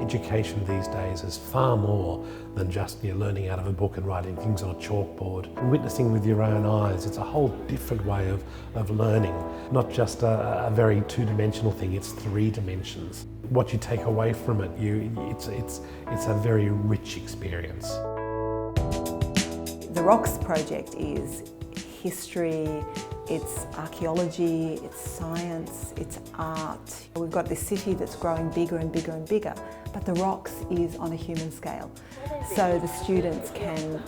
Education these days is far more than just learning out of a book and writing things on a chalkboard. Witnessing with your own eyes, it's a whole different way of learning, not just a very two-dimensional thing, it's 3 dimensions. What you take away from it, it's a very rich experience. The Rocks project is history, it's archaeology, it's science, it's art. We've got this city that's growing bigger and bigger and bigger, but the Rocks is on a human scale. So the students can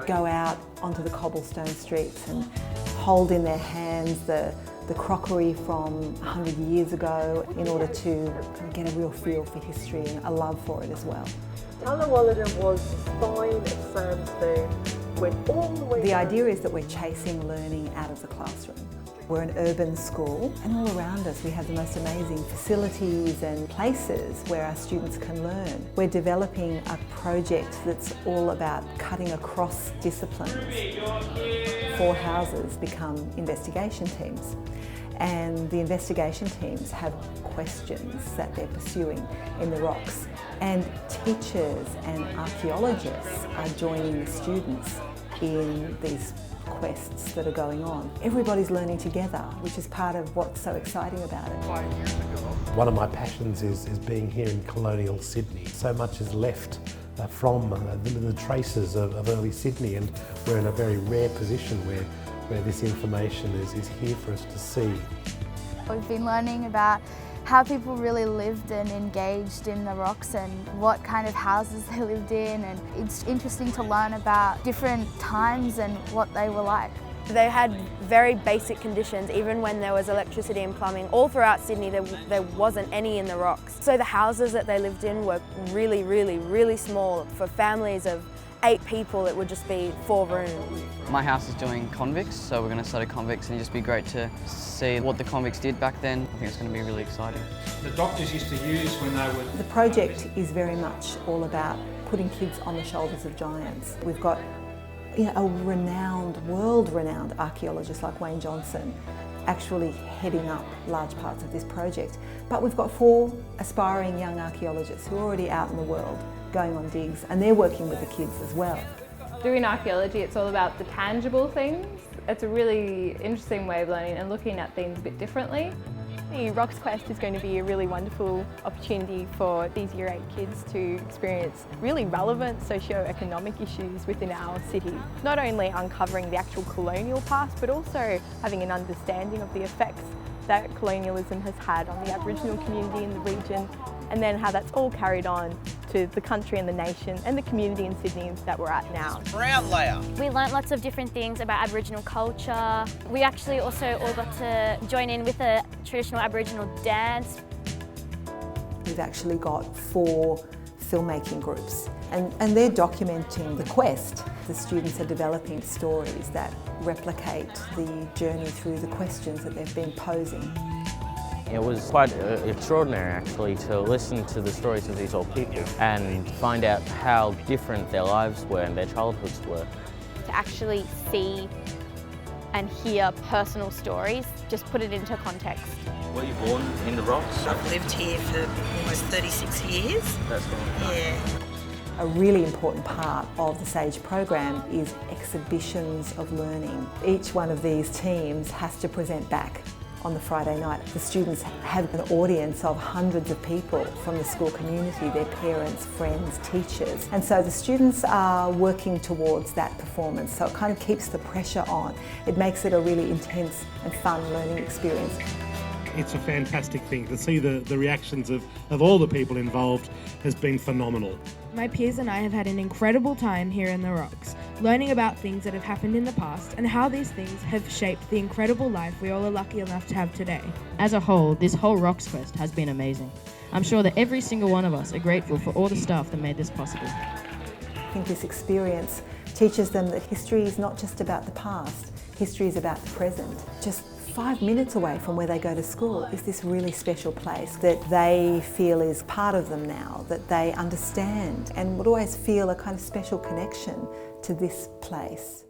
go out onto the cobblestone streets and hold in their hands the crockery from 100 years ago in order to kind of get a real feel for history and a love for it as well. Talawalada was the spine of sandstone. Went all the way. The idea is that we're chasing learning out of the classroom. We're an urban school, and all around us we have the most amazing facilities and places where our students can learn. We're developing a project that's all about cutting across disciplines. 4 houses become investigation teams, and the investigation teams have questions that they're pursuing in the Rocks. And teachers and archaeologists are joining the students in these quests that are going on. Everybody's learning together, which is part of what's so exciting about it. One of my passions is being here in Colonial Sydney. So much is left from the traces of early Sydney, and we're in a very rare position where this information is here for us to see. We've been learning about how people really lived and engaged in the Rocks and what kind of houses they lived in, and it's interesting to learn about different times and what they were like. They had very basic conditions. Even when there was electricity and plumbing all throughout Sydney, there wasn't any in the Rocks. So the houses that they lived in were really, really, really small. For families of 8 people, it would just be 4 rooms. My house is doing convicts, so we're going to study convicts, and it'd just be great to see what the convicts did back then. I think it's going to be really exciting. The doctors used to use when they were... The project is very much all about putting kids on the shoulders of giants. We've got a world-renowned archaeologist like Wayne Johnson actually heading up large parts of this project. But we've got 4 aspiring young archaeologists who are already out in the world going on digs, and they're working with the kids as well. Doing archaeology, it's all about the tangible things. It's a really interesting way of learning and looking at things a bit differently. The Rocks Quest is going to be a really wonderful opportunity for these Year 8 kids to experience really relevant socio-economic issues within our city. Not only uncovering the actual colonial past, but also having an understanding of the effects that colonialism has had on the Aboriginal community in the region, and then how that's all carried on to the country and the nation and the community in Sydney that we're at now. Brown layer. We learnt lots of different things about Aboriginal culture. We actually also all got to join in with a traditional Aboriginal dance. We've actually got 4 filmmaking groups, and they're documenting the quest. The students are developing stories that replicate the journey through the questions that they've been posing. It was quite extraordinary actually to listen to the stories of these old people and find out how different their lives were and their childhoods were. To actually see and hear personal stories, just put it into context. Were you born in the Rocks? I've lived here for almost 36 years. That's cool. Yeah. A really important part of the SAGE program is exhibitions of learning. Each one of these teams has to present back on the Friday night. The students have an audience of hundreds of people from the school community, their parents, friends, teachers. And so the students are working towards that performance, so it kind of keeps the pressure on. It makes it a really intense and fun learning experience. It's a fantastic thing. To see the reactions of all the people involved has been phenomenal. My peers and I have had an incredible time here in the Rocks, learning about things that have happened in the past and how these things have shaped the incredible life we all are lucky enough to have today. As a whole, this whole Rocks Quest has been amazing. I'm sure that every single one of us are grateful for all the staff that made this possible. I think this experience teaches them that history is not just about the past, history is about the present. Just 5 minutes away from where they go to school is this really special place that they feel is part of them now, that they understand and would always feel a kind of special connection to this place.